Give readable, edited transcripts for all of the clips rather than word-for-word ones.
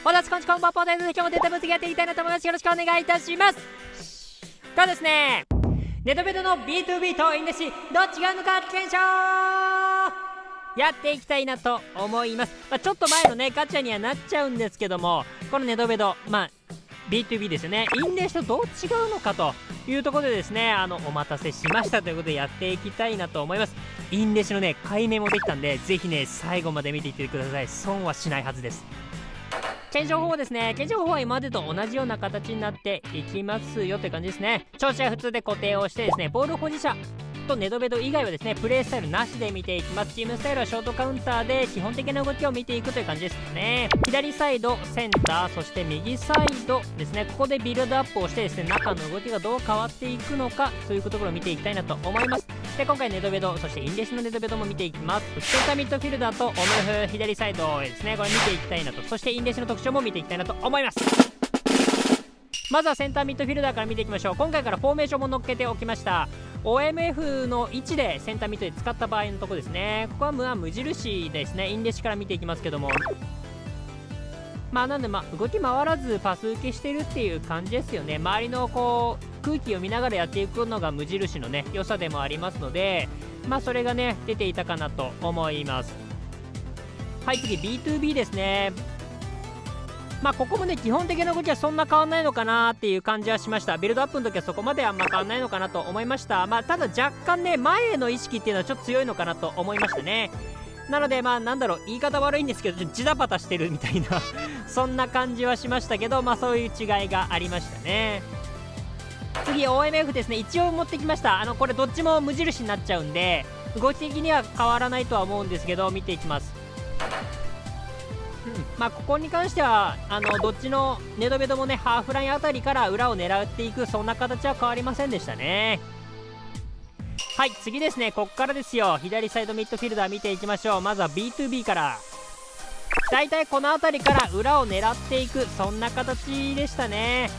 私こんちこんばんぽーです。今日もデータ分析やっていきたいなと思います。よろしくお願いいたします。ではですね、ネトベトの B2B とインデシどっちが合うのか検証やっていきたいなと思います。ちょっと前のねガチャにはなっちゃうんですけども、このネトベトB2B ですよね、インデシとどう違うのかというところでですね、お待たせしましたということでやっていきたいなと思います。インデシのね解明もできたんで、ぜひね最後まで見ていってください。損はしないはずです。検証方法ですね。検証方法は今までと同じような形になっていきますよという感じですね。調子は普通で固定をしてですね、ボール保持者とネトベト以外はですねプレイスタイルなしで見ていきます。チームスタイルはショートカウンターで基本的な動きを見ていくという感じですね。左サイド、センター、そして右サイドですね、ここでビルドアップをしてですね、中の動きがどう変わっていくのかというところを見ていきたいなと思います。で今回ネトベト、そしてインデシのネトベトも見ていきます。センターミッドフィルダーとオムフ左サイドですね、これ見ていきたいなと、そしてインデシの特徴も見ていきたいなと思います。まずはセンターミッドフィルダーから見ていきましょう。今回からフォーメーションも載っけておきました。 OMF の位置でセンターミッドで使った場合のところですね。ここは無印ですね。インデシから見ていきますけども、なんで動き回らずパス受けしてるっていう感じですよね。周りのこう空気を見ながらやっていくのが無印のね良さでもありますので、それがね出ていたかなと思います。はい、次 B2B ですね。ここもね基本的な動きはそんな変わんないのかなっていう感じはしました。ビルドアップの時はそこまであんま変わんないのかなと思いました。ただ若干ね前への意識っていうのはちょっと強いのかなと思いましたね。なのでなんだろう、言い方悪いんですけどジタバタしてるみたいなそんな感じはしましたけど、そういう違いがありましたね。次 OMF ですね。一応持ってきました。これどっちも無印になっちゃうんで動き的には変わらないとは思うんですけど、見ていきます。ここに関してはどっちのネトベトもねハーフラインあたりから裏を狙っていく、そんな形は変わりませんでしたね。はい、次ですね。こっからですよ。左サイドミッドフィルダー見ていきましょう。まずは B2B からだいたいこの辺りから裏を狙っていく、そんな形でしたね。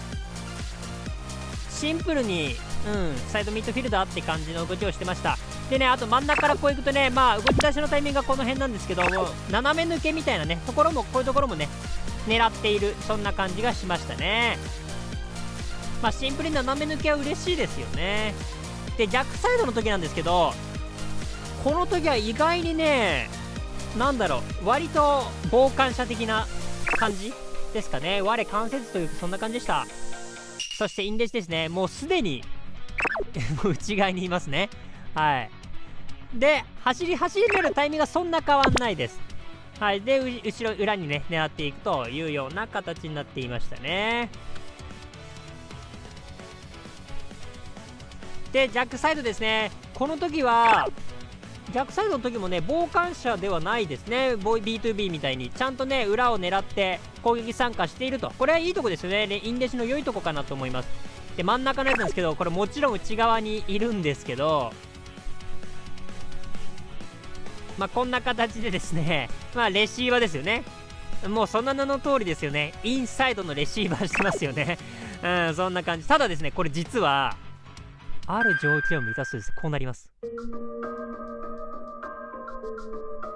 シンプルにサイドミッドフィルダーって感じの動きをしてました。でね、あと真ん中からこういくとね、動き出しのタイミングがこの辺なんですけども、斜め抜けみたいなねところも、こういうところもね狙っている、そんな感じがしましたね。シンプルに斜め抜けは嬉しいですよね。で逆サイドの時なんですけど、この時は意外にね割と傍観者的な感じですかね。我関節というかそんな感じでした。そしてインデシですね。もうすでに内側にいますね。はい。で走り出るタイミングがそんな変わんないです。はい。で後ろ裏にね狙っていくというような形になっていましたね。で逆サイドですね。この時は逆サイドの時もね傍観者ではないですね。B2B みたいにちゃんとね裏を狙って攻撃参加していると、これはいいとこですよね。インデシの良いとこかなと思います。で真ん中のやつなんですけど、これもちろん内側にいるんですけど、こんな形でですね、レシーバーですよね。もうその名の通りですよね。インサイドのレシーバーしてますよね。そんな感じ。ただですね、これ実はある条件を満たすとですね、こうなります。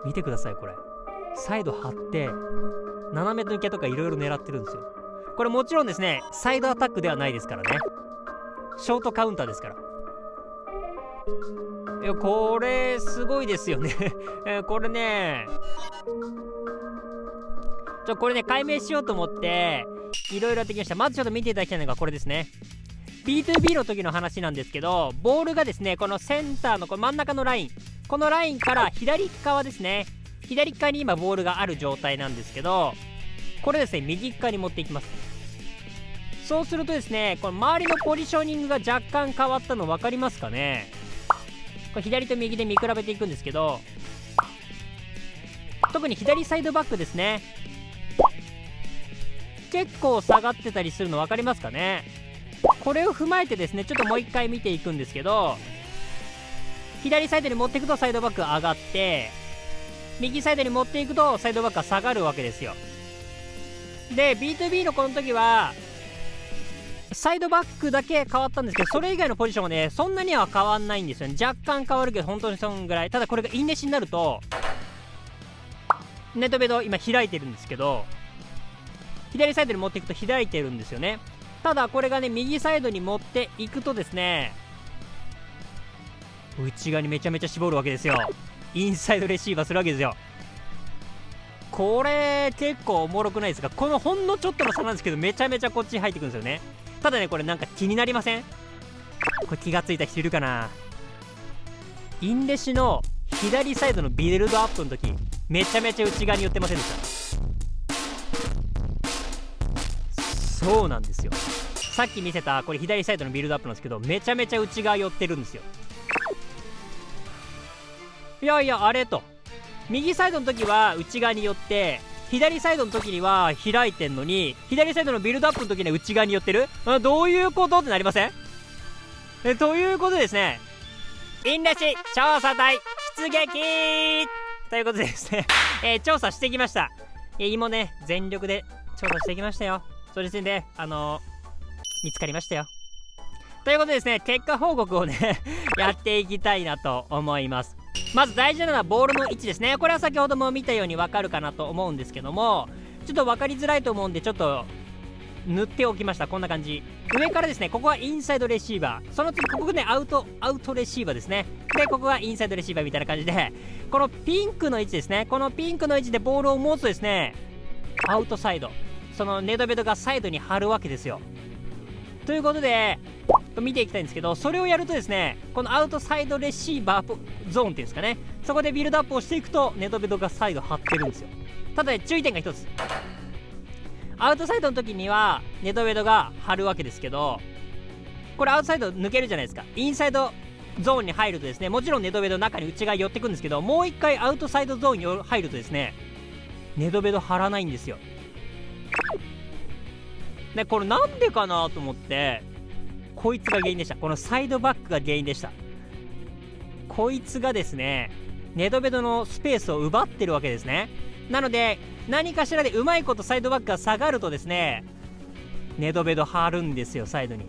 見てください。これサイド張って斜め抜けとかいろいろ狙ってるんですよ。これもちろんですねサイドアタックではないですからね。ショートカウンターですから。いやこれすごいですよねこれねこれね解明しようと思っていろいろやってきました。まずちょっと見ていただきたいのがこれですね。 B2B の時の話なんですけど、ボールがですねこのセンターのこの真ん中のライン、このラインから左側ですね、左側に今ボールがある状態なんですけど、これですね右側に持っていきます。そうするとですね、この周りのポジショニングが若干変わったの分かりますかね。これ左と右で見比べていくんですけど、特に左サイドバックですね、結構下がってたりするの分かりますかね。これを踏まえてですねちょっともう一回見ていくんですけど、左サイドに持っていくとサイドバックが上がって、右サイドに持っていくとサイドバックが下がるわけですよ。で B2B のこの時はサイドバックだけ変わったんですけど、それ以外のポジションはねそんなには変わんないんですよね。若干変わるけど本当にそんぐらい。ただこれがインデシになるとネトベド今開いてるんですけど、左サイドに持っていくと開いてるんですよね。ただこれがね右サイドに持っていくとですね、内側にめちゃめちゃ絞るわけですよ。インサイドレシーバーするわけですよ。これ結構おもろくないですか？このほんのちょっとの差なんですけど、めちゃめちゃこっちに入ってくるんですよね。ただねこれなんか気になりません？これ気がついた人いるかな？インレシの左サイドのビルドアップの時めちゃめちゃ内側に寄ってませんでした？そうなんですよ。さっき見せたこれ左サイドのビルドアップなんですけど、めちゃめちゃ内側寄ってるんですよ。いやいやあれと、右サイドの時は内側に寄って、左サイドの時には開いてんのに、左サイドのビルドアップの時には内側に寄ってる。どういうことってなりません？ということでですね、インレシ調査隊出撃ということでですね調査してきました。芋ね全力で調査してきましたよ。それですね見つかりましたよ。ということでですね、結果報告をねやっていきたいなと思います。まず大事なのはボールの位置ですね。これは先ほども見たように分かるかなと思うんですけども、ちょっと分かりづらいと思うんでちょっと塗っておきました。こんな感じ。上からですね、ここはインサイドレシーバー、その次ここねアウトレシーバーですね。でここがインサイドレシーバーみたいな感じで、このピンクの位置ですね、このピンクの位置でボールを持つとですね、アウトサイド、そのネドベドがサイドに張るわけですよ。ということで見ていきたいんですけど、それをやるとですね、このアウトサイドレシーバーゾーンっていうんですかね、そこでビルドアップをしていくとネドベドがサイド張ってるんですよ。ただね注意点が一つ、アウトサイドの時にはネドベドが張るわけですけど、これアウトサイド抜けるじゃないですか。インサイドゾーンに入るとですね、もちろんネドベド中に内側寄ってくんですけど、もう一回アウトサイドゾーンに入るとですね、ネドベド張らないんですよ。でこれなんでかなと思って、こいつが原因でした。このサイドバックが原因でした。こいつがですねネドベドのスペースを奪ってるわけですね。なので何かしらでうまいことサイドバックが下がるとですね、ネドベド張るんですよ、サイドに。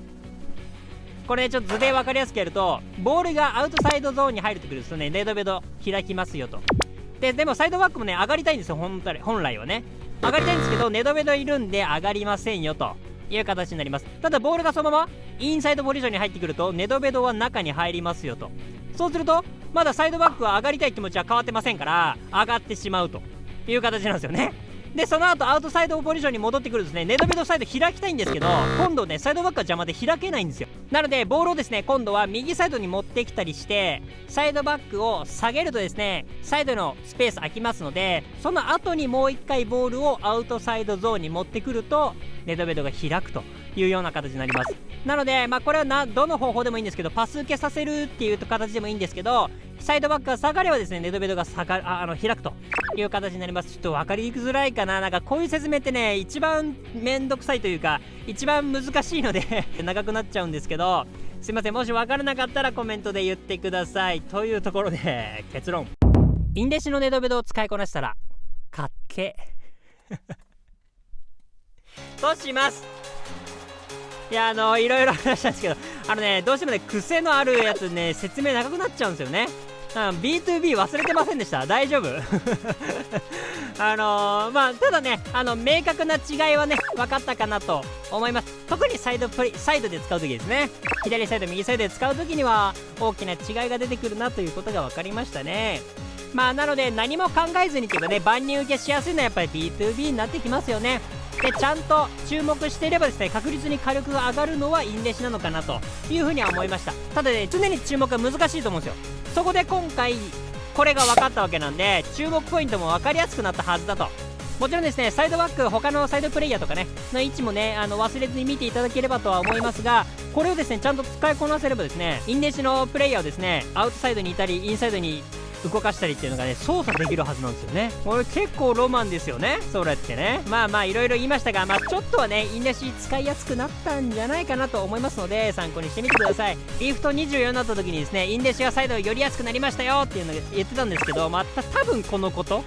これちょっと図で分かりやすくやると、ボールがアウトサイドゾーンに入るとくるとね、ネドベド開きますよと。でもサイドバックもね上がりたいんですよ、本来はね上がりたいんですけど、ネドベドいるんで上がりませんよという形になります。ただボールがそのままインサイドポジションに入ってくるとネドベドは中に入りますよと。そうするとまだサイドバックは上がりたい気持ちは変わってませんから、上がってしまうという形なんですよね。でその後アウトサイドポジションに戻ってくるとですね、ネドベドサイド開きたいんですけど、今度ねサイドバックが邪魔で開けないんですよ。なのでボールをですね今度は右サイドに持ってきたりして、サイドバックを下げるとですね、サイドのスペース空きますので、その後にもう一回ボールをアウトサイドゾーンに持ってくるとネドベドが開くというような形になります。なのでこれはどの方法でもいいんですけど、パス受けさせるっていう形でもいいんですけど、サイドバックが下がればですねネドベドが開くという形になります。ちょっと分かりづらいかな。なんかこういう説明ってね一番めんどくさいというか一番難しいので長くなっちゃうんですけど、すいません、もし分からなかったらコメントで言ってください。というところで結論、インレシのネドベドを使いこなしたらかっけとします。いやいろいろ話したんですけど、どうしてもね癖のあるやつね説明長くなっちゃうんですよね。B2B 忘れてませんでした？大丈夫ただね明確な違いはね分かったかなと思います。特にサイドで使う時ですね、左サイド右サイドで使う時には大きな違いが出てくるなということが分かりましたね。なので何も考えずにというかね、万人受けしやすいのはやっぱり B2B になってきますよね。でちゃんと注目していればですね、確実に火力が上がるのはインレシなのかなというふうには思いました。ただね常に注目が難しいと思うんですよ。そこで今回これが分かったわけなんで、注目ポイントも分かりやすくなったはずだと。もちろんですねサイドバック他のサイドプレイヤーとかねの位置もね忘れずに見ていただければとは思いますが、これをですねちゃんと使いこなせればですね、インレシのプレイヤーをですねアウトサイドにいたりインサイドに動かしたりっていうのがね操作できるはずなんですよね。これ結構ロマンですよね、それってね。いろいろ言いましたが、ちょっとはねインレシ使いやすくなったんじゃないかなと思いますので、参考にしてみてください。リフト24になった時にですね、インレシがサイド寄りやすくなりましたよっていうのを言ってたんですけど、多分このこと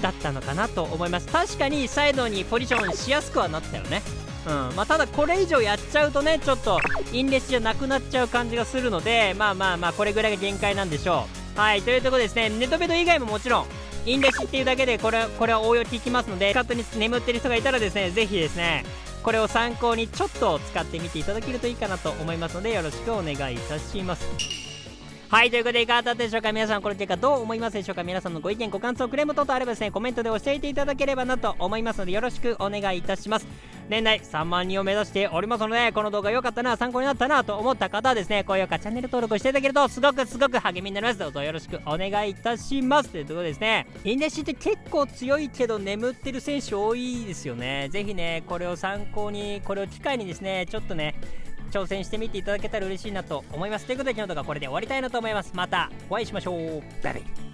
だったのかなと思います。確かにサイドにポジションしやすくはなったよね。ただこれ以上やっちゃうとねちょっとインレシじゃなくなっちゃう感じがするので、これぐらいが限界なんでしょう。はい、というところですね、ネドベド以外ももちろんインデシっていうだけでこれは応用効きますので、勝手に眠ってる人がいたらですね、ぜひですねこれを参考にちょっと使ってみていただけるといいかなと思いますので、よろしくお願いいたします。はい、ということでいかがだったでしょうか。皆さんこの結果どう思いますでしょうか。皆さんのご意見ご感想クレーム等々あればですね、コメントで教えていただければなと思いますので、よろしくお願いいたします。年内3万人を目指しておりますので、この動画良かったな、参考になったなと思った方はですね、高評価チャンネル登録していただけるとすごく励みになります。どうぞよろしくお願いいたします。ということでですね、インデシって結構強いけど眠ってる選手多いですよね。ぜひねこれを参考に、これを機会にですね、ちょっとね挑戦してみていただけたら嬉しいなと思います。ということで今日の動画はこれで終わりたいなと思います。またお会いしましょう。バイバイ。